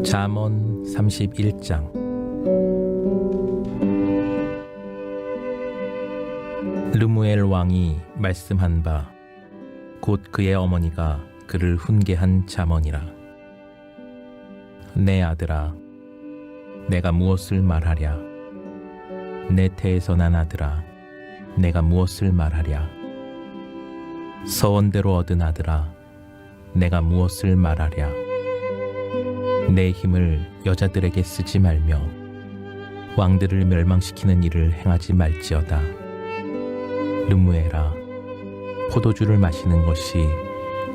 잠언 31장. 르무엘 왕이 말씀한 바 곧 그의 어머니가 그를 훈계한 잠언이라. 내 아들아, 내가 무엇을 말하랴? 내 태에서 난 아들아, 내가 무엇을 말하랴? 서원대로 얻은 아들아, 내가 무엇을 말하랴? 내 힘을 여자들에게 쓰지 말며 왕들을 멸망시키는 일을 행하지 말지어다. 르무엘아, 포도주를 마시는 것이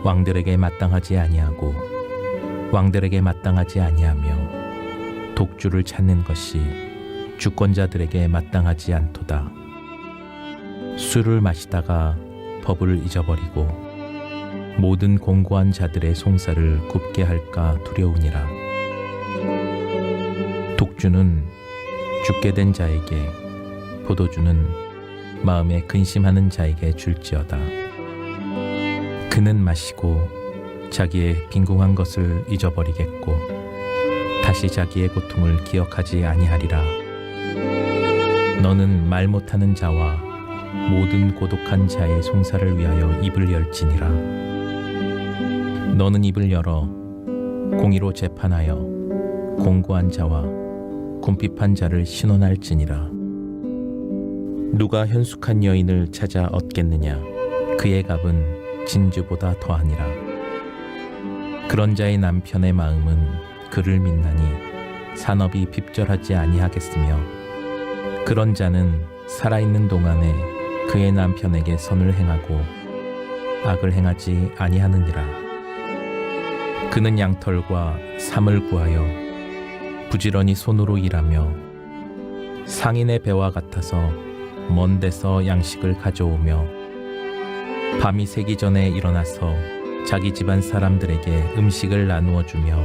왕들에게 마땅하지 아니하고 왕들에게 마땅하지 아니하며 독주를 찾는 것이 주권자들에게 마땅하지 않도다. 술을 마시다가 법을 잊어버리고 모든 공고한 자들의 송사를 굽게 할까 두려우니라. 독주는 죽게 된 자에게, 포도주는 마음에 근심하는 자에게 줄지어다. 그는 마시고 자기의 빈궁한 것을 잊어버리겠고 다시 자기의 고통을 기억하지 아니하리라. 너는 말 못하는 자와 모든 고독한 자의 송사를 위하여 입을 열지니라. 너는 입을 열어 공의로 재판하여 공고한 자와 궁핍한 자를 신원할지니라. 누가 현숙한 여인을 찾아 얻겠느냐? 그의 값은 진주보다 더하니라. 그런 자의 남편의 마음은 그를 믿나니 산업이 핍절하지 아니하겠으며 그런 자는 살아있는 동안에 그의 남편에게 선을 행하고 악을 행하지 아니하느니라. 그는 양털과 삼을 구하여 부지런히 손으로 일하며 상인의 배와 같아서 먼 데서 양식을 가져오며 밤이 새기 전에 일어나서 자기 집안 사람들에게 음식을 나누어 주며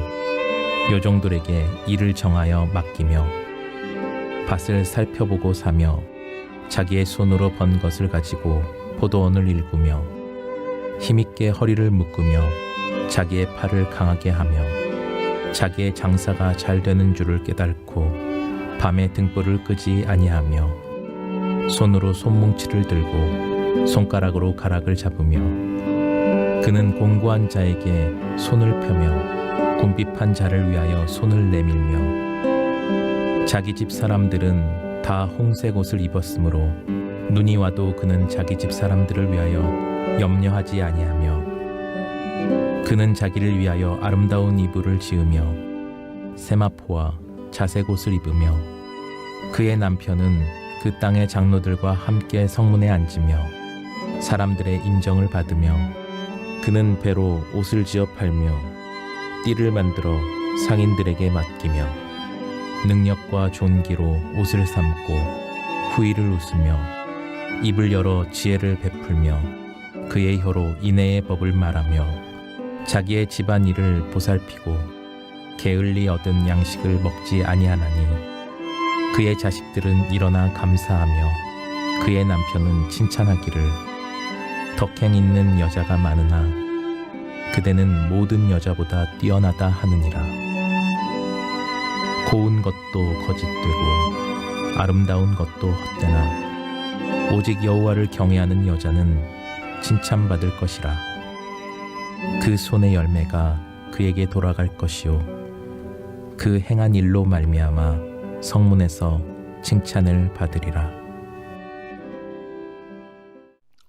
요종들에게 일을 정하여 맡기며 밭을 살펴보고 사며 자기의 손으로 번 것을 가지고 포도원을 일구며 힘있게 허리를 묶으며 자기의 팔을 강하게 하며 자기의 장사가 잘 되는 줄을 깨닫고 밤에 등불을 끄지 아니하며 손으로 손뭉치를 들고 손가락으로 가락을 잡으며 그는 공고한 자에게 손을 펴며 궁핍한 자를 위하여 손을 내밀며 자기 집 사람들은 다 홍색 옷을 입었으므로 눈이 와도 그는 자기 집 사람들을 위하여 염려하지 아니하며 그는 자기를 위하여 아름다운 이불을 지으며 세마포와 자색 옷을 입으며 그의 남편은 그 땅의 장로들과 함께 성문에 앉으며 사람들의 인정을 받으며 그는 배로 옷을 지어 팔며 띠를 만들어 상인들에게 맡기며 능력과 존귀로 옷을 삼고 후일을 웃으며 입을 열어 지혜를 베풀며 그의 혀로 인애의 법을 말하며 자기의 집안 일을 보살피고 게을리 얻은 양식을 먹지 아니하나니 그의 자식들은 일어나 감사하며 그의 남편은 칭찬하기를 덕행 있는 여자가 많으나 그대는 모든 여자보다 뛰어나다 하느니라. 고운 것도 거짓되고 아름다운 것도 헛되나 오직 여호와를 경외하는 여자는 칭찬받을 것이라. 그 손의 열매가 그에게 돌아갈 것이요 그 행한 일로 말미암아 성문에서 칭찬을 받으리라.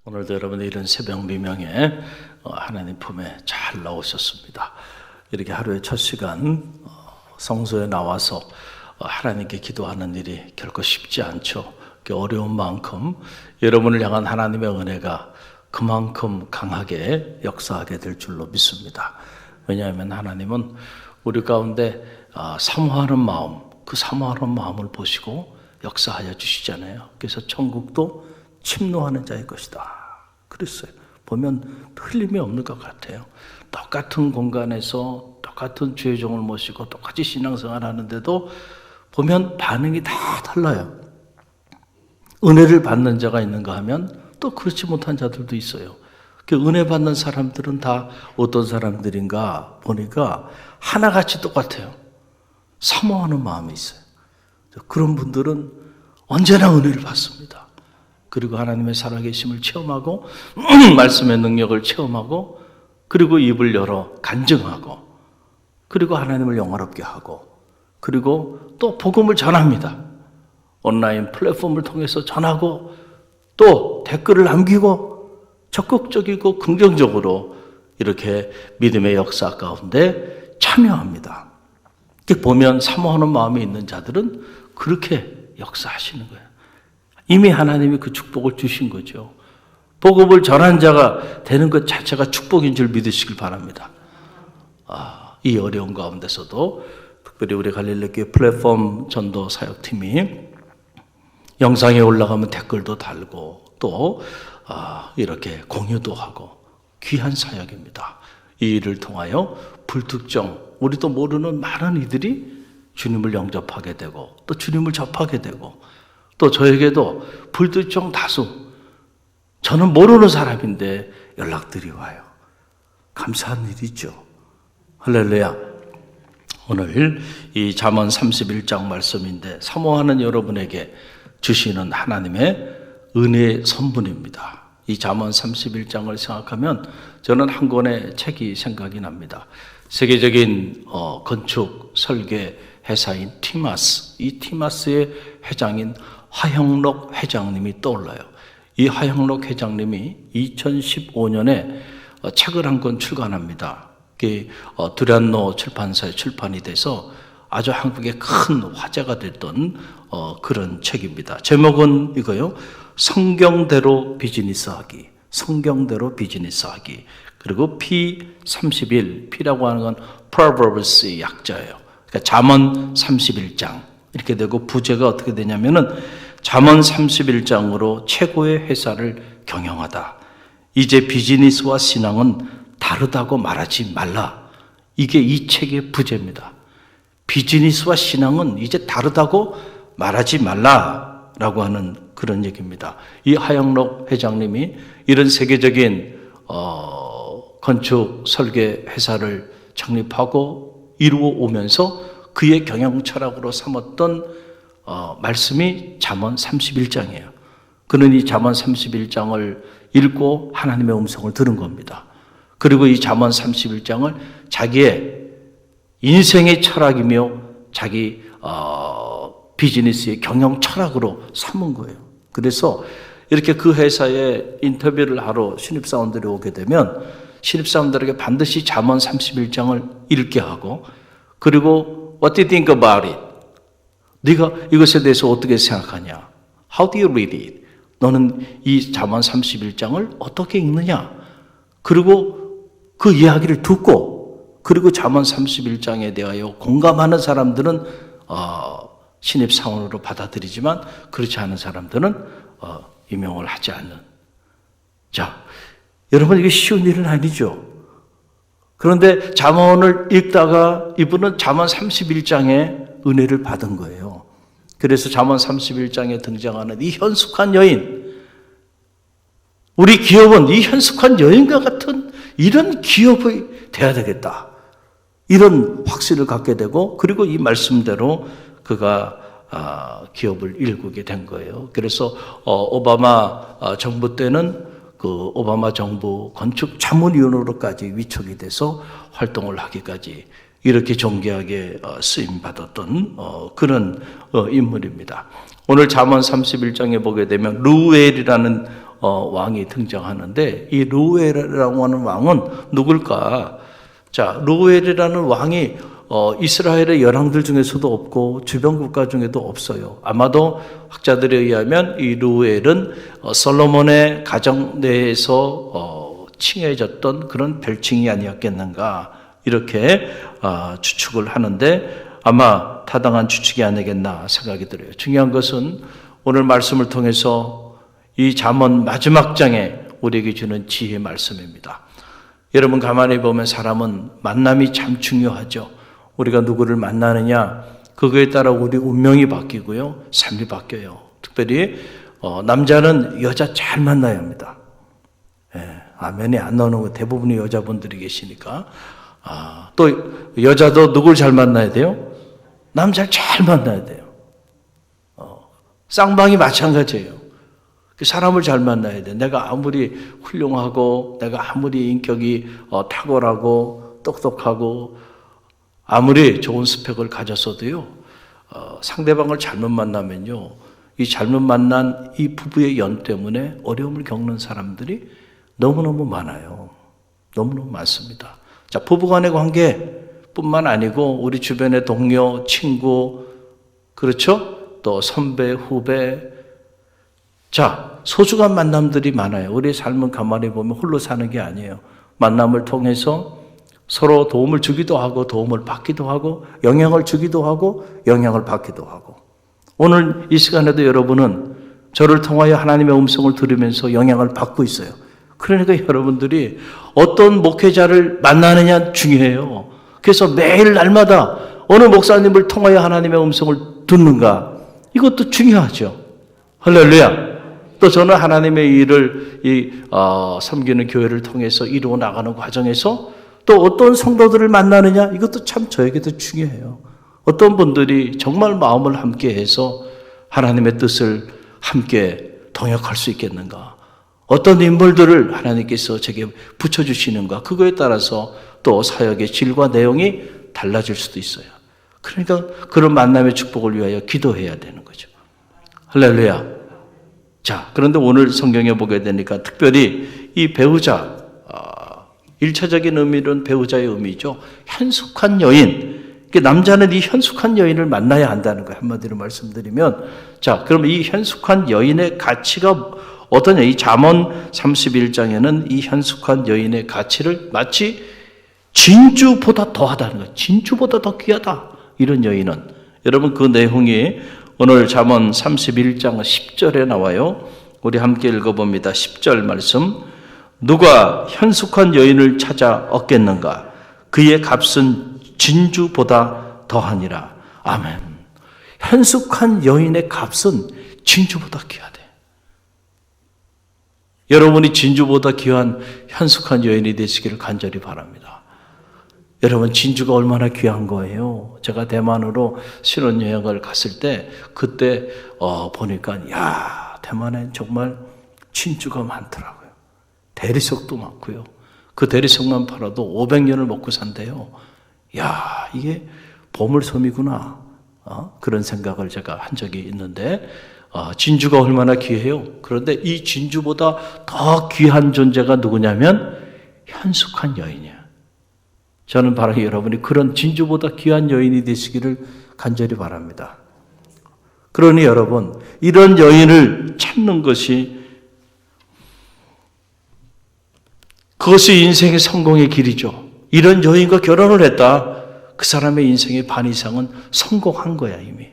오늘도 여러분의 이런 새벽 미명에 하나님 품에 잘 나오셨습니다. 이렇게 하루의 첫 시간 성소에 나와서 하나님께 기도하는 일이 결코 쉽지 않죠. 어려운 만큼 여러분을 향한 하나님의 은혜가 그만큼 강하게 역사하게 될 줄로 믿습니다. 왜냐하면 하나님은 우리 가운데 사모하는 마음, 그 사모하는 마음을 보시고 역사하여 주시잖아요. 그래서 천국도 침노하는 자의 것이다 그랬어요. 보면 틀림이 없는 것 같아요. 똑같은 공간에서 똑같은 주의 종을 모시고 똑같이 신앙생활 하는데도 보면 반응이 다 달라요. 은혜를 받는 자가 있는가 하면 또 그렇지 못한 자들도 있어요. 그 은혜 받는 사람들은 다 어떤 사람들인가 보니까 하나같이 똑같아요. 사모하는 마음이 있어요. 그런 분들은 언제나 은혜를 받습니다. 그리고 하나님의 살아계심을 체험하고 말씀의 능력을 체험하고 그리고 입을 열어 간증하고 그리고 하나님을 영화롭게 하고 그리고 또 복음을 전합니다. 온라인 플랫폼을 통해서 전하고 또 댓글을 남기고 적극적이고 긍정적으로 이렇게 믿음의 역사 가운데 참여합니다. 이렇게 보면 사모하는 마음이 있는 자들은 그렇게 역사하시는 거예요. 이미 하나님이 그 축복을 주신 거죠. 복음을 전한 자가 되는 것 자체가 축복인 줄 믿으시길 바랍니다. 이 어려운 가운데서도 특별히 우리 갈릴리교회 플랫폼 전도 사역팀이 영상에 올라가면 댓글도 달고 또 이렇게 공유도 하고 귀한 사역입니다. 이 일을 통하여 불특정 우리도 모르는 많은 이들이 주님을 영접하게 되고 또 주님을 접하게 되고 또 저에게도 불특정 다수 저는 모르는 사람인데 연락들이 와요. 감사한 일이죠. 할렐루야. 오늘 이 잠언 31장 말씀인데 사모하는 여러분에게 주시는 하나님의 은혜의 선분입니다. 이 잠언 31장을 생각하면 저는 한 권의 책이 생각이 납니다. 세계적인 건축 설계 회사인 티마스, 이 티마스의 회장인 화형록 회장님이 떠올라요. 이 화형록 회장님이 2015년에 책을 한 권 출간합니다. 두란노 출판사에 출판이 돼서 아주 한국에 큰 화제가 됐던 그런 책입니다. 제목은 이거요. 성경대로 비즈니스하기. 성경대로 비즈니스하기. 그리고 P31, P라고 하는 건 Proverbs의 약자예요. 그러니까 잠언 31장 이렇게 되고 부제가 어떻게 되냐면은 잠언 31장으로 최고의 회사를 경영하다. 이제 비즈니스와 신앙은 다르다고 말하지 말라. 이게 이 책의 부제입니다. 비즈니스와 신앙은 이제 다르다고 말하지 말라라고 하는 그런 얘기입니다. 이 하영록 회장님이 이런 세계적인 건축 설계 회사를 창립하고 이루어 오면서 그의 경영 철학으로 삼았던 말씀이 잠언 31장이에요. 그는 이 잠언 31장을 읽고 하나님의 음성을 들은 겁니다. 그리고 이 잠언 31장을 자기의 인생의 철학이며 자기 비즈니스의 경영 철학으로 삼은 거예요. 그래서 이렇게 그 회사에 인터뷰를 하러 신입사원들이 오게 되면 신입사원들에게 반드시 잠언 31장을 읽게 하고 그리고 What do you think about it? 네가 이것에 대해서 어떻게 생각하냐? How do you read it? 너는 이 잠언 31장을 어떻게 읽느냐? 그리고 그 이야기를 듣고 그리고 잠언 31장에 대하여 공감하는 사람들은 신입사원으로 받아들이지만 그렇지 않은 사람들은 임용을 하지 않는. 자, 여러분 이게 쉬운 일은 아니죠. 그런데 잠언을 읽다가 이분은 잠언 31장에 은혜를 받은 거예요. 그래서 잠언 31장에 등장하는 이 현숙한 여인, 우리 기업은 이 현숙한 여인과 같은 이런 기업이 돼야 되겠다. 이런 확신을 갖게 되고 그리고 이 말씀대로 그가 기업을 일구게 된 거예요. 그래서 오바마 정부 때는 그 오바마 정부 건축 자문위원으로까지 위촉이 돼서 활동을 하기까지 이렇게 존귀하게 쓰임받았던 그런 인물입니다. 오늘 잠언 31장에 보게 되면 루엘이라는 왕이 등장하는데 이 루엘이라고 하는 왕은 누굴까? 자, 루엘이라는 왕이 이스라엘의 열왕들 중에서도 없고 주변 국가 중에도 없어요. 아마도 학자들에 의하면 이 루엘은 솔로몬의 가정 내에서 칭해졌던 그런 별칭이 아니었겠는가 이렇게 추측을 하는데 아마 타당한 추측이 아니겠나 생각이 들어요. 중요한 것은 오늘 말씀을 통해서 이 잠언 마지막 장에 우리에게 주는 지혜의 말씀입니다. 여러분 가만히 보면 사람은 만남이 참 중요하죠. 우리가 누구를 만나느냐 그거에 따라 우리 운명이 바뀌고요. 삶이 바뀌어요. 특별히 남자는 여자 잘 만나야 합니다. 아멘이 안 나오는 거 대부분의 여자분들이 계시니까. 또 여자도 누굴 잘 만나야 돼요? 남자를 잘 만나야 돼요. 쌍방이 마찬가지예요. 그 사람을 잘 만나야 돼. 내가 아무리 훌륭하고 내가 아무리 인격이 탁월하고 똑똑하고 아무리 좋은 스펙을 가졌어도요, 상대방을 잘못 만나면요, 이 잘못 만난 이 부부의 연 때문에 어려움을 겪는 사람들이 너무너무 많아요. 너무너무 많습니다. 자, 부부간의 관계뿐만 아니고 우리 주변의 동료, 친구, 그렇죠? 또 선배, 후배. 자, 소중한 만남들이 많아요. 우리의 삶은 가만히 보면 홀로 사는 게 아니에요. 만남을 통해서 서로 도움을 주기도 하고 도움을 받기도 하고 영향을 주기도 하고 영향을 받기도 하고. 오늘 이 시간에도 여러분은 저를 통하여 하나님의 음성을 들으면서 영향을 받고 있어요. 그러니까 여러분들이 어떤 목회자를 만나느냐 중요해요. 그래서 매일 날마다 어느 목사님을 통하여 하나님의 음성을 듣는가, 이것도 중요하죠. 할렐루야. 또 저는 하나님의 일을 섬기는 교회를 통해서 이루어 나가는 과정에서 또 어떤 성도들을 만나느냐, 이것도 참 저에게도 중요해요. 어떤 분들이 정말 마음을 함께해서 하나님의 뜻을 함께 동역할 수 있겠는가, 어떤 인물들을 하나님께서 제게 붙여주시는가, 그거에 따라서 또 사역의 질과 내용이 달라질 수도 있어요. 그러니까 그런 만남의 축복을 위하여 기도해야 되는 거죠. 할렐루야. 자, 그런데 오늘 성경에 보게 되니까 특별히 이 배우자, 1차적인 의미는 배우자의 의미죠. 현숙한 여인. 남자는 이 현숙한 여인을 만나야 한다는 거예요. 한마디로 말씀드리면. 자, 그럼 이 현숙한 여인의 가치가 어떠냐? 이 잠언 31장에는 이 현숙한 여인의 가치를 마치 진주보다 더하다는 거예요. 진주보다 더 귀하다. 이런 여인은. 여러분, 그 내용이 오늘 잠언 31장 10절에 나와요. 우리 함께 읽어봅니다. 10절 말씀. 누가 현숙한 여인을 찾아 얻겠는가? 그의 값은 진주보다 더하니라. 아멘. 현숙한 여인의 값은 진주보다 귀하대. 여러분이 진주보다 귀한 현숙한 여인이 되시기를 간절히 바랍니다. 여러분, 진주가 얼마나 귀한 거예요. 제가 대만으로 신혼여행을 갔을 때 그때 보니까 야, 대만엔 정말 진주가 많더라고요. 대리석도 많고요. 그 대리석만 팔아도 500년을 먹고 산대요. 야, 이게 보물섬이구나. 그런 생각을 제가 한 적이 있는데, 진주가 얼마나 귀해요. 그런데 이 진주보다 더 귀한 존재가 누구냐면 현숙한 여인이야. 저는 바로 여러분이 그런 진주보다 귀한 여인이 되시기를 간절히 바랍니다. 그러니 여러분, 이런 여인을 찾는 것이, 그것이 인생의 성공의 길이죠. 이런 여인과 결혼을 했다. 그 사람의 인생의 반 이상은 성공한 거야, 이미.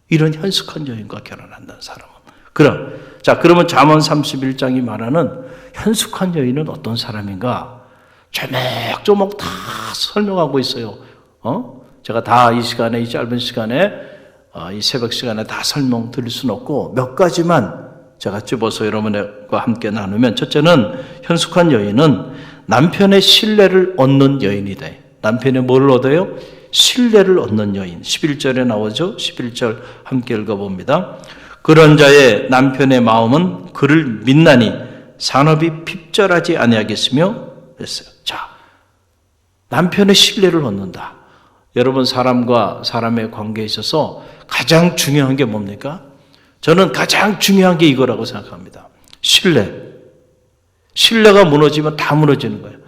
이런 현숙한 여인과 결혼한다는 사람은. 그러면 잠언 31장이 말하는 현숙한 여인은 어떤 사람인가? 조목조목 다 설명하고 있어요. 제가 다 이 시간에, 이 짧은 시간에, 이 새벽 시간에 다 설명 드릴 수는 없고 몇 가지만 제가 집어서 여러분과 함께 나누면, 첫째는 현숙한 여인은 남편의 신뢰를 얻는 여인이다. 남편의 뭘 얻어요? 신뢰를 얻는 여인. 11절에 나오죠? 11절 함께 읽어봅니다. 그런 자의 남편의 마음은 그를 믿나니 산업이 핍절하지 아니하겠으며 그랬어요. 자, 남편의 신뢰를 얻는다. 여러분, 사람과 사람의 관계에 있어서 가장 중요한 게 뭡니까? 저는 가장 중요한 게 이거라고 생각합니다. 신뢰가 무너지면 다 무너지는 거예요.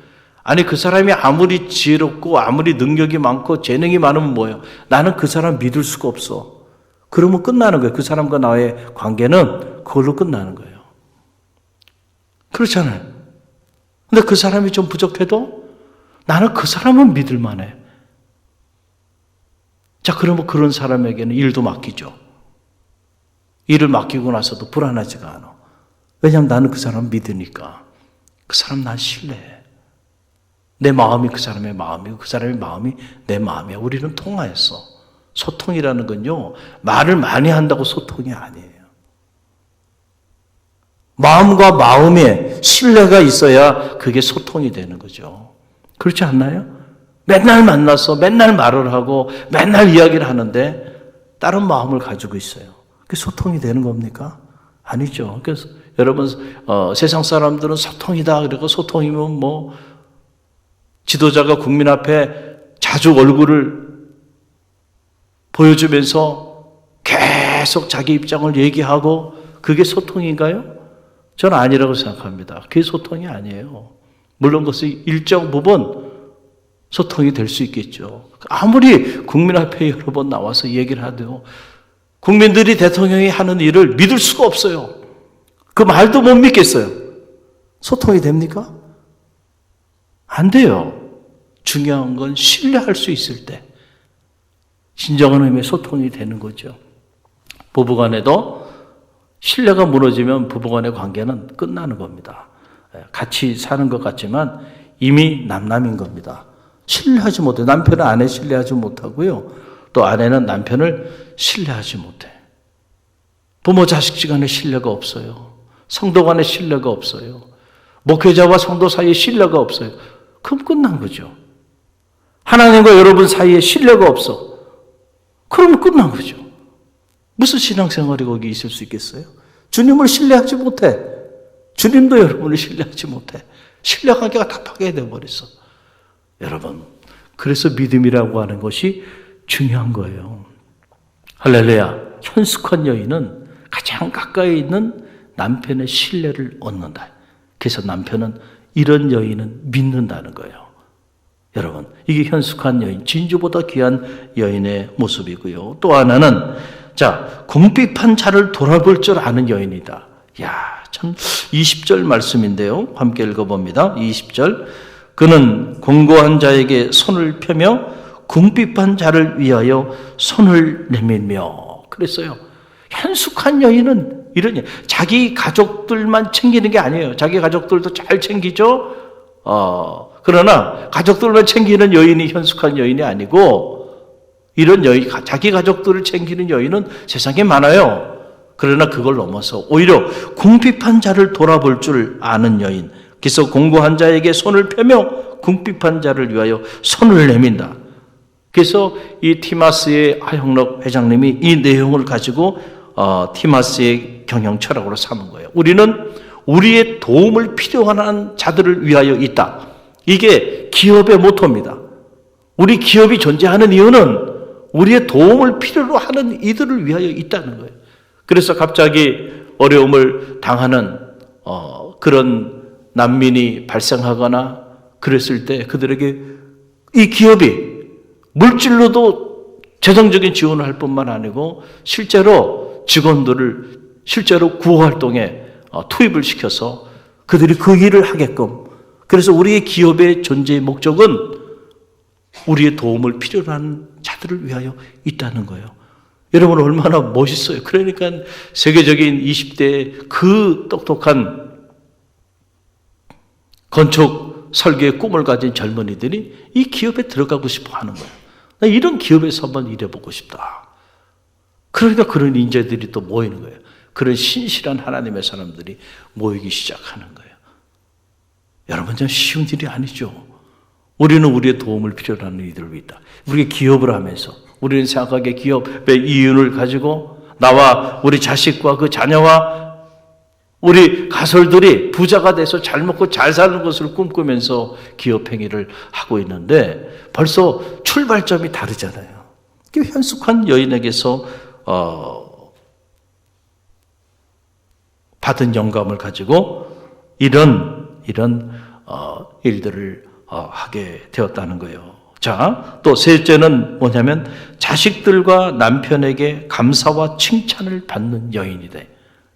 아니, 그 사람이 아무리 지혜롭고 아무리 능력이 많고 재능이 많으면 뭐예요? 나는 그 사람 믿을 수가 없어. 그러면 끝나는 거예요. 그 사람과 나의 관계는 그걸로 끝나는 거예요. 그렇잖아요. 근데 그 사람이 좀 부족해도 나는 그 사람은 믿을 만해. 자, 그러면 그런 사람에게는 일도 맡기죠. 일을 맡기고 나서도 불안하지가 않아. 왜냐하면 나는 그 사람 믿으니까. 그 사람 난 신뢰해. 내 마음이 그 사람의 마음이고 그 사람의 마음이 내 마음이야. 우리는 통하였어. 소통이라는 건요, 말을 많이 한다고 소통이 아니에요. 마음과 마음에 신뢰가 있어야 그게 소통이 되는 거죠. 그렇지 않나요? 맨날 만나서 맨날 말을 하고 맨날 이야기를 하는데 다른 마음을 가지고 있어요. 그게 소통이 되는 겁니까? 아니죠. 그래서 여러분 세상 사람들은 소통이다. 그리고 소통이면 뭐 지도자가 국민 앞에 자주 얼굴을 보여주면서 계속 자기 입장을 얘기하고 그게 소통인가요? 저는 아니라고 생각합니다. 그게 소통이 아니에요. 물론 그것이 일정 부분 소통이 될 수 있겠죠. 아무리 국민 앞에 여러 번 나와서 얘기를 하도 국민들이 대통령이 하는 일을 믿을 수가 없어요. 그 말도 못 믿겠어요. 소통이 됩니까? 안 돼요. 중요한 건 신뢰할 수 있을 때 진정한 의미의 소통이 되는 거죠. 부부간에도 신뢰가 무너지면 부부간의 관계는 끝나는 겁니다. 같이 사는 것 같지만 이미 남남인 겁니다. 신뢰하지 못해. 남편은 아내 신뢰하지 못하고요. 또 아내는 남편을 신뢰하지 못해. 부모 자식 간에 신뢰가 없어요. 성도 간에 신뢰가 없어요. 목회자와 성도 사이에 신뢰가 없어요. 그럼 끝난 거죠. 하나님과 여러분 사이에 신뢰가 없어. 그러면 끝난 거죠. 무슨 신앙생활이 거기 있을 수 있겠어요? 주님을 신뢰하지 못해. 주님도 여러분을 신뢰하지 못해. 신뢰관계가 다 파괴되어 버렸어. 여러분, 그래서 믿음이라고 하는 것이 중요한 거예요. 할렐루야. 현숙한 여인은 가장 가까이 있는 남편의 신뢰를 얻는다. 그래서 남편은 이런 여인은 믿는다는 거예요. 여러분, 이게 현숙한 여인, 진주보다 귀한 여인의 모습이고요. 또 하나는 궁핍한 자를 돌아볼 줄 아는 여인이다. 참 20절 말씀인데요. 함께 읽어봅니다. 20절. 그는 공고한 자에게 손을 펴며 궁핍한 자를 위하여 손을 내밀며 그랬어요. 현숙한 여인은 이런 자기 가족들만 챙기는 게 아니에요. 자기 가족들도 잘 챙기죠. 그러나 가족들만 챙기는 여인이 현숙한 여인이 아니고 이런 여인, 자기 가족들을 챙기는 여인은 세상에 많아요. 그러나 그걸 넘어서 오히려 궁핍한 자를 돌아볼 줄 아는 여인. 그래서 공고한 자에게 손을 펴며 궁핍한 자를 위하여 손을 내민다. 그래서 이 티마스의 하영록 회장님이 이 내용을 가지고 티마스의 경영 철학으로 삼은 거예요. 우리는 우리의 도움을 필요한 자들을 위하여 있다. 이게 기업의 모토입니다. 우리 기업이 존재하는 이유는 우리의 도움을 필요로 하는 이들을 위하여 있다는 거예요. 그래서 갑자기 어려움을 당하는 그런 난민이 발생하거나 그랬을 때 그들에게 이 기업이 물질로도 재정적인 지원을 할 뿐만 아니고 실제로 직원들을 실제로 구호활동에 투입을 시켜서 그들이 그 일을 하게끔. 그래서 우리의 기업의 존재의 목적은 우리의 도움을 필요로 하는 자들을 위하여 있다는 거예요. 여러분 얼마나 멋있어요. 그러니까 세계적인 20대의 그 똑똑한 건축 설계의 꿈을 가진 젊은이들이 이 기업에 들어가고 싶어 하는 거예요. 나 이런 기업에서 한번 일해보고 싶다. 그러니까 그런 인재들이 또 모이는 거예요. 그런 신실한 하나님의 사람들이 모이기 시작하는 거예요. 여러분, 좀 쉬운 일이 아니죠. 우리는 우리의 도움을 필요로 하는 이들을 위해 있다. 우리가 기업을 하면서 우리는 생각하기에 기업의 이윤을 가지고 나와 우리 자식과 그 자녀와 우리 가설들이 부자가 돼서 잘 먹고 잘 사는 것을 꿈꾸면서 기업 행위를 하고 있는데 벌써 출발점이 다르잖아요. 현숙한 여인에게서 받은 영감을 가지고 이런 일들을 하게 되었다는 거예요. 또 셋째는 뭐냐면 자식들과 남편에게 감사와 칭찬을 받는 여인이다.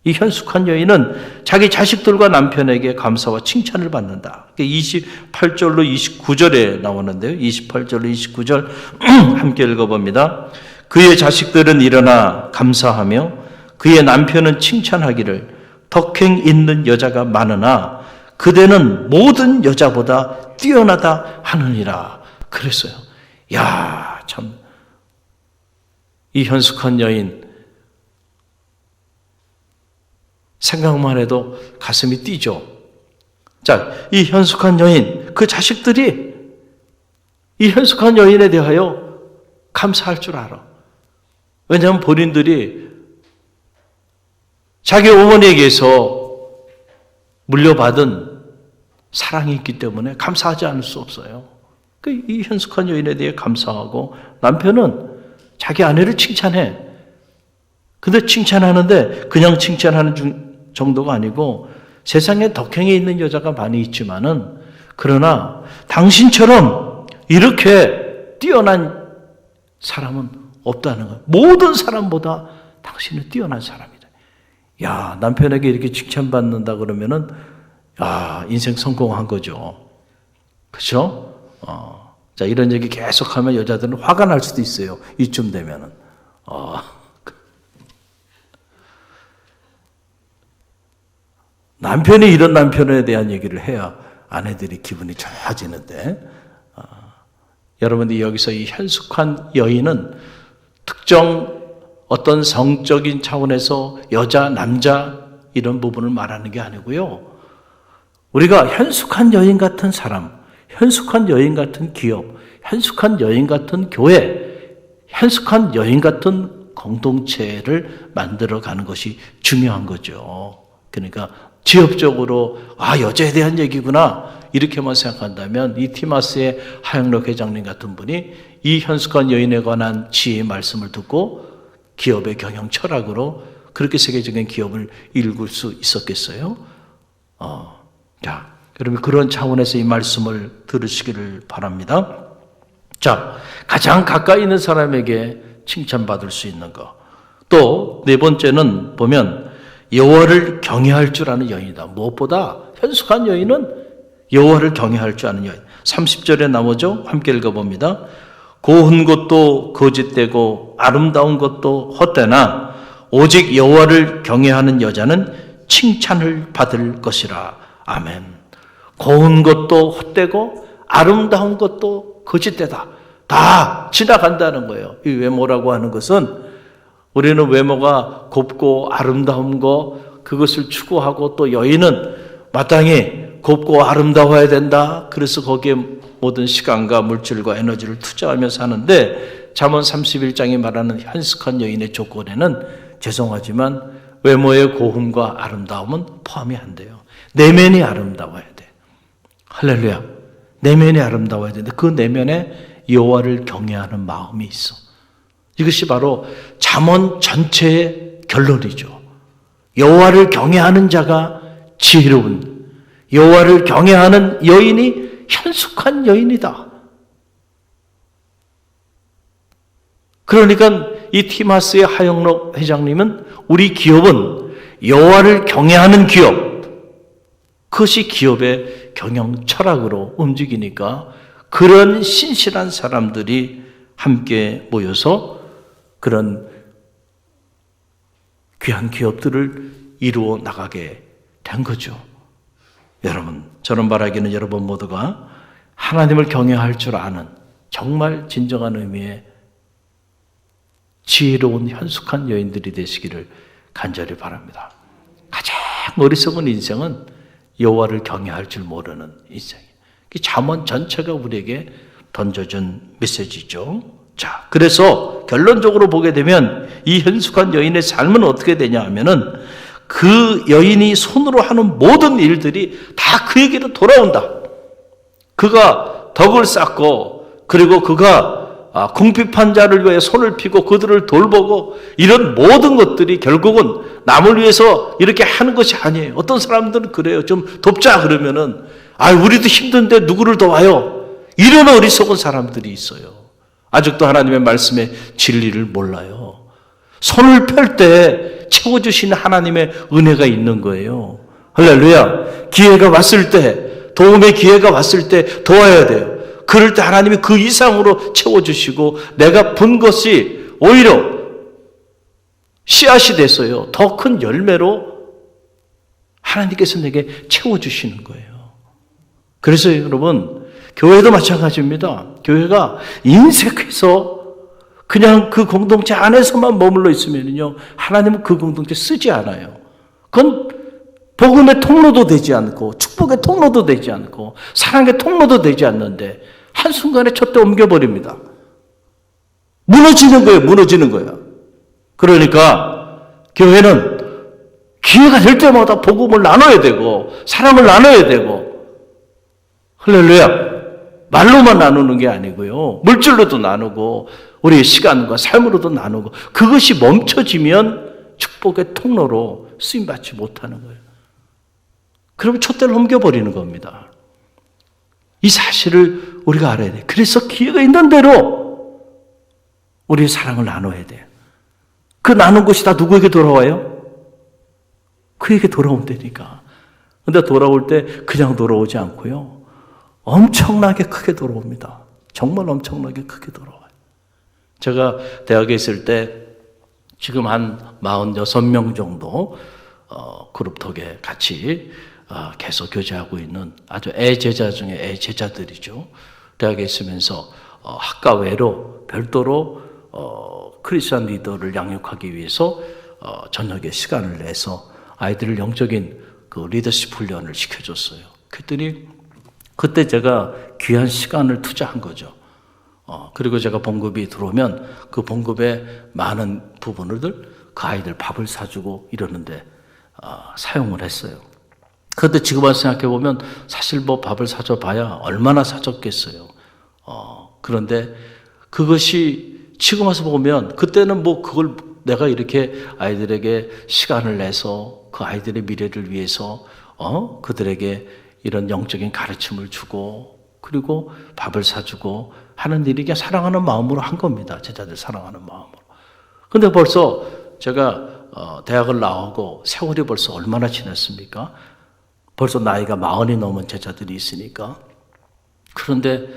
이 현숙한 여인은 자기 자식들과 남편에게 감사와 칭찬을 받는다. 28절로 29절에 나오는데요. 28절로 29절 함께 읽어봅니다. 그의 자식들은 일어나 감사하며 그의 남편은 칭찬하기를 덕행 있는 여자가 많으나 그대는 모든 여자보다 뛰어나다 하느니라. 그랬어요. 참, 이 현숙한 여인, 생각만 해도 가슴이 뛰죠. 자, 이 현숙한 여인, 그 자식들이 이 현숙한 여인에 대하여 감사할 줄 알아. 왜냐하면 본인들이 자기 어머니에게서 물려받은 사랑이 있기 때문에 감사하지 않을 수 없어요. 이 현숙한 여인에 대해 감사하고 남편은 자기 아내를 칭찬해. 근데 칭찬하는데 그냥 칭찬하는 정도가 아니고 세상에 덕행에 있는 여자가 많이 있지만은 그러나 당신처럼 이렇게 뛰어난 사람은 없다는 거예요. 모든 사람보다 당신은 뛰어난 사람이다. 야, 남편에게 이렇게 칭찬받는다 그러면은 야, 인생 성공한 거죠. 그렇죠? 자, 이런 얘기 계속하면 여자들은 화가 날 수도 있어요. 이쯤 되면은. 남편이 이런 남편에 대한 얘기를 해야 아내들이 기분이 좋아지는데, 여러분들이 여기서 이 현숙한 여인은 특정 어떤 성적인 차원에서 여자, 남자 이런 부분을 말하는 게 아니고요. 우리가 현숙한 여인 같은 사람, 현숙한 여인 같은 기업, 현숙한 여인 같은 교회, 현숙한 여인 같은 공동체를 만들어가는 것이 중요한 거죠. 그러니까 지엽적으로 여자에 대한 얘기구나 이렇게만 생각한다면 이 티마스의 하영록 회장님 같은 분이 이 현숙한 여인에 관한 지혜의 말씀을 듣고 기업의 경영 철학으로 그렇게 세계적인 기업을 일굴 수 있었겠어요? 자, 그러면 그런 차원에서 이 말씀을 들으시기를 바랍니다. 자, 가장 가까이 있는 사람에게 칭찬받을 수 있는 것. 또 네 번째는 보면 여호와를 경외할 줄 아는 여인이다. 무엇보다 현숙한 여인은 여호와를 경외할 줄 아는 여인. 30절에 나오죠. 함께 읽어봅니다. 고운 것도 거짓되고 아름다운 것도 헛되나 오직 여호와를 경외하는 여자는 칭찬을 받을 것이라. 아멘. 고운 것도 헛되고 아름다운 것도 거짓되다. 다 지나간다는 거예요. 이 외모라고 하는 것은 우리는 외모가 곱고 아름다운 거 그것을 추구하고 또 여인은 마땅히 곱고 아름다워야 된다. 그래서 거기에 모든 시간과 물질과 에너지를 투자하며 사는데 잠언 31장이 말하는 현숙한 여인의 조건에는 죄송하지만 외모의 고움과 아름다움은 포함이 안 돼요. 내면이 아름다워야 돼. 할렐루야. 내면이 아름다워야 되는데 그 내면에 여호와를 경외하는 마음이 있어. 이것이 바로 잠언 전체의 결론이죠. 여호와를 경외하는 자가 지혜로운, 여호와를 경외하는 여인이 현숙한 여인이다. 그러니까 이 티마스의 하영록 회장님은 우리 기업은 여호와를 경외하는 기업, 그것이 기업의 경영 철학으로 움직이니까 그런 신실한 사람들이 함께 모여서 그런 귀한 기업들을 이루어 나가게 된 거죠. 여러분, 저는 바라기는 여러분 모두가 하나님을 경외할 줄 아는 정말 진정한 의미의 지혜로운 현숙한 여인들이 되시기를 간절히 바랍니다. 가장 어리석은 인생은 여호와를 경외할 줄 모르는 인생이에요. 잠언 전체가 우리에게 던져준 메시지죠. 자, 그래서 결론적으로 보게 되면 이 현숙한 여인의 삶은 어떻게 되냐 하면은 그 여인이 손으로 하는 모든 일들이 다 그에게로 돌아온다. 그가 덕을 쌓고 그리고 그가 궁핍한 자를 위해 손을 피고 그들을 돌보고 이런 모든 것들이 결국은 남을 위해서 이렇게 하는 것이 아니에요. 어떤 사람들은 그래요. 좀 돕자 그러면은 우리도 힘든데 누구를 도와요? 이런 어리석은 사람들이 있어요. 아직도 하나님의 말씀의 진리를 몰라요. 손을 펼 때 채워주시는 하나님의 은혜가 있는 거예요. 할렐루야. 기회가 왔을 때, 도움의 기회가 왔을 때 도와야 돼요. 그럴 때 하나님이 그 이상으로 채워주시고 내가 본 것이 오히려 씨앗이 됐어요. 더 큰 열매로 하나님께서 내게 채워주시는 거예요. 그래서 여러분, 교회도 마찬가지입니다. 교회가 인색해서 그냥 그 공동체 안에서만 머물러 있으면요, 하나님은 그 공동체 쓰지 않아요. 그건 복음의 통로도 되지 않고 축복의 통로도 되지 않고 사랑의 통로도 되지 않는데 한순간에 촛대 옮겨버립니다. 무너지는 거예요. 무너지는 거예요. 그러니까 교회는 기회가 될 때마다 복음을 나눠야 되고 사랑을 나눠야 되고 할렐루야. 말로만 나누는 게 아니고요. 물질로도 나누고 우리의 시간과 삶으로도 나누고 그것이 멈춰지면 축복의 통로로 쓰임받지 못하는 거예요. 그러면 촛대를 옮겨버리는 겁니다. 이 사실을 우리가 알아야 돼요. 그래서 기회가 있는 대로 우리의 사랑을 나눠야 돼요. 그 나눈 것이 다 누구에게 돌아와요? 그에게 돌아온다니까. 근데 돌아올 때 그냥 돌아오지 않고요. 엄청나게 크게 돌아옵니다. 정말 엄청나게 크게 돌아와요. 제가 대학에 있을 때 지금 한 46명 정도 그룹톡에 같이 계속 교제하고 있는 아주 애제자 중에 애제자들이죠. 대학에 있으면서 학과 외로 별도로 크리스천 리더를 양육하기 위해서 저녁에 시간을 내서 아이들을 영적인 그 리더십 훈련을 시켜줬어요. 그랬더니 그때 제가 귀한 시간을 투자한 거죠. 그리고 제가 봉급이 들어오면 그 봉급의 많은 부분을 그 아이들 밥을 사주고 이러는데 사용을 했어요. 그런데 지금 와서 생각해보면 사실 뭐 밥을 사줘봐야 얼마나 사줬겠어요. 그런데 그것이 지금 와서 보면 그때는 뭐 그걸 내가 이렇게 아이들에게 시간을 내서 그 아이들의 미래를 위해서 그들에게 이런 영적인 가르침을 주고 그리고 밥을 사주고 하는 일이 그냥 사랑하는 마음으로 한 겁니다. 제자들 사랑하는 마음으로. 근데 벌써 제가 대학을 나오고 세월이 벌써 얼마나 지났습니까? 벌써 나이가 40이 넘은 제자들이 있으니까. 그런데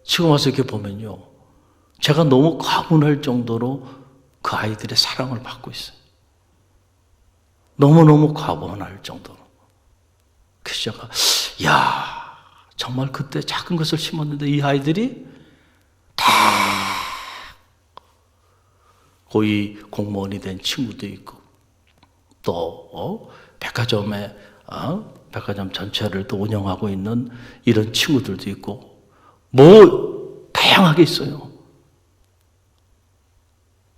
지금 와서 이렇게 보면요. 제가 너무 과분할 정도로 그 아이들의 사랑을 받고 있어요. 너무너무 과분할 정도로. 그래서 제가 정말 그때 작은 것을 심었는데 이 아이들이 다 고위 공무원이 된 친구도 있고 또 백화점에 백화점 전체를 또 운영하고 있는 이런 친구들도 있고 뭐 다양하게 있어요.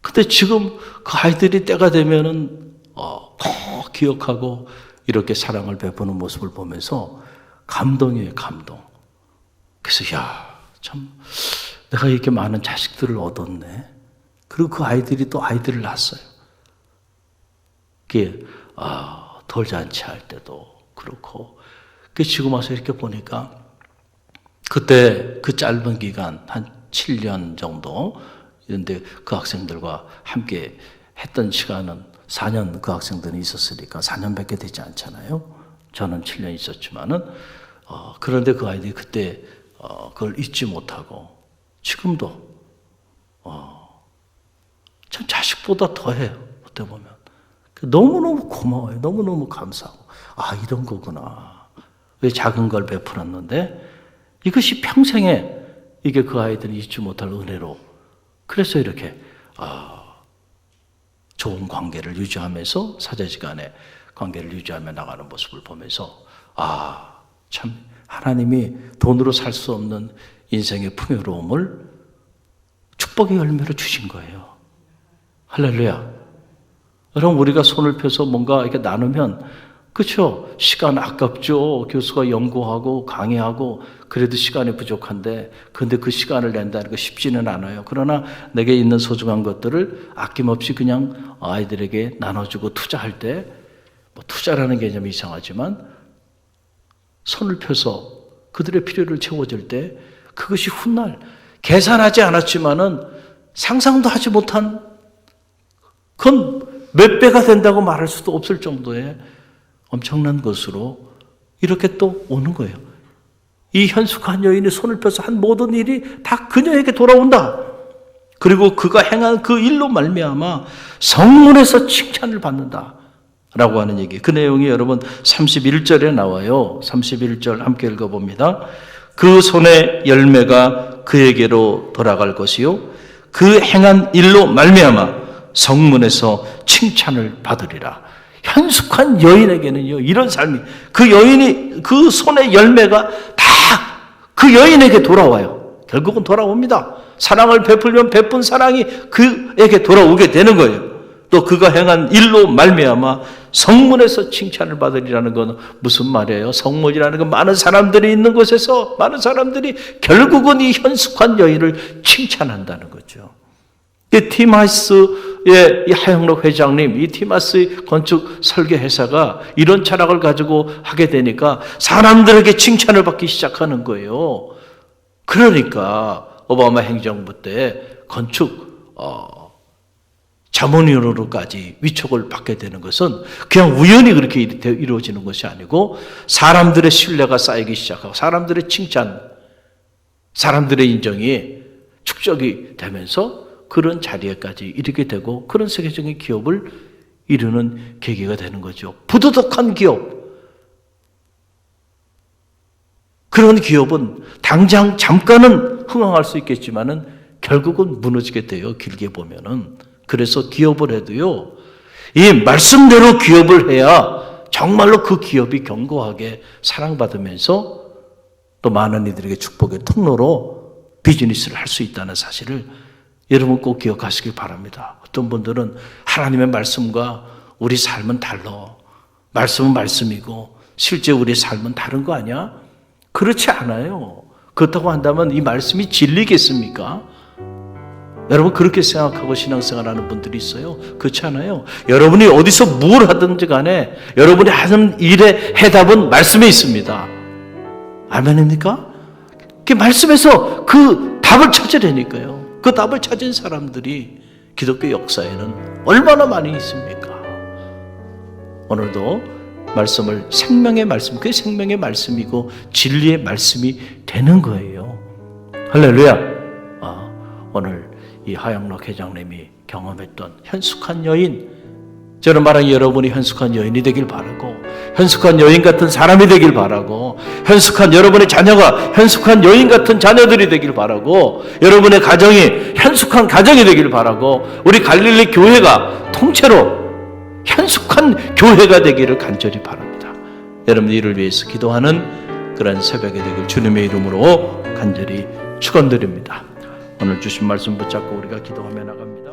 근데 지금 그 아이들이 때가 되면은 꼭 기억하고 이렇게 사랑을 베푸는 모습을 보면서 감동이에요, 감동. 그래서 참 내가 이렇게 많은 자식들을 얻었네. 그리고 그 아이들이 또 아이들을 낳았어요. 그게 돌잔치 할 때도 그렇고. 지금 와서 이렇게 보니까 그때 그 짧은 기간 한 7년 정도 이런데 그 학생들과 함께 했던 시간은 4년 그 학생들이 있었으니까 4년밖에 되지 않잖아요. 저는 7년 있었지만은 그런데 그 아이들이 그때 그걸 잊지 못하고 지금도 참 자식보다 더해요. 어떻게 보면 너무너무 고마워요. 너무너무 감사하고 이런 거구나. 왜 작은 걸 베풀었는데 이것이 평생에 이게 그 아이들이 잊지 못할 은혜로 그래서 이렇게 좋은 관계를 유지하면서 사제지간의 관계를 유지하며 나가는 모습을 보면서 참 하나님이 돈으로 살 수 없는 인생의 풍요로움을 축복의 열매로 주신 거예요. 할렐루야. 여러분 우리가 손을 펴서 뭔가 이렇게 나누면 그렇죠. 시간 아깝죠. 교수가 연구하고 강의하고 그래도 시간이 부족한데 근데 그 시간을 낸다는 거 쉽지는 않아요. 그러나 내게 있는 소중한 것들을 아낌없이 그냥 아이들에게 나눠주고 투자할 때 투자라는 개념이 이상하지만 손을 펴서 그들의 필요를 채워줄 때 그것이 훗날 계산하지 않았지만은 상상도 하지 못한 그건 몇 배가 된다고 말할 수도 없을 정도의 엄청난 것으로 이렇게 또 오는 거예요. 이 현숙한 여인이 손을 펴서 한 모든 일이 다 그녀에게 돌아온다. 그리고 그가 행한 그 일로 말미암아 성문에서 칭찬을 받는다. 라고 하는 얘기. 그 내용이 여러분 31절에 나와요. 31절 함께 읽어봅니다. 그 손의 열매가 그에게로 돌아갈 것이요. 그 행한 일로 말미암아 성문에서 칭찬을 받으리라. 현숙한 여인에게는요, 이런 삶이, 그 여인이, 그 손의 열매가 다 그 여인에게 돌아와요. 결국은 돌아옵니다. 사랑을 베풀면 베푼 사랑이 그에게 돌아오게 되는 거예요. 또 그가 행한 일로 말미암아 성문에서 칭찬을 받으리라는 건 무슨 말이에요? 성문이라는 건 많은 사람들이 있는 곳에서 많은 사람들이 결국은 이 현숙한 여인을 칭찬한다는 거죠. 이 티마스의 이 하영록 회장님, 이 티마스의 건축 설계 회사가 이런 철학을 가지고 하게 되니까 사람들에게 칭찬을 받기 시작하는 거예요. 그러니까 오바마 행정부 때 건축 자문위원으로까지 위촉을 받게 되는 것은 그냥 우연히 그렇게 이루어지는 것이 아니고 사람들의 신뢰가 쌓이기 시작하고 사람들의 칭찬, 사람들의 인정이 축적이 되면서 그런 자리에까지 이르게 되고 그런 세계적인 기업을 이루는 계기가 되는 거죠. 부도덕한 기업. 그런 기업은 당장 잠깐은 흥황할 수 있겠지만은 결국은 무너지게 돼요. 길게 보면은. 그래서 기업을 해도요, 이 말씀대로 기업을 해야 정말로 그 기업이 견고하게 사랑받으면서 또 많은 이들에게 축복의 통로로 비즈니스를 할 수 있다는 사실을 여러분 꼭 기억하시길 바랍니다. 어떤 분들은 하나님의 말씀과 우리 삶은 달라. 말씀은 말씀이고 실제 우리 삶은 다른 거 아니야? 그렇지 않아요. 그렇다고 한다면 이 말씀이 진리겠습니까? 여러분 그렇게 생각하고 신앙생활하는 분들이 있어요. 그렇지 않아요. 여러분이 어디서 뭘 하든지 간에 여러분이 하는 일의 해답은 말씀에 있습니다. 아멘입니까? 그 말씀에서 그 답을 찾으려니까요. 그 답을 찾은 사람들이 기독교 역사에는 얼마나 많이 있습니까? 오늘도 말씀을 생명의 말씀, 그게 생명의 말씀이고 진리의 말씀이 되는 거예요. 할렐루야. 오늘 이 하영록 회장님이 경험했던 현숙한 여인, 저는 말하는 여러분이 현숙한 여인이 되길 바라고 현숙한 여인 같은 사람이 되길 바라고 현숙한 여러분의 자녀가 현숙한 여인 같은 자녀들이 되길 바라고 여러분의 가정이 현숙한 가정이 되길 바라고 우리 갈릴리 교회가 통째로 현숙한 교회가 되기를 간절히 바랍니다. 여러분 이를 위해서 기도하는 그런 새벽이 되길 주님의 이름으로 간절히 축원드립니다. 오늘 주신 말씀 붙잡고 우리가 기도하며 나갑니다.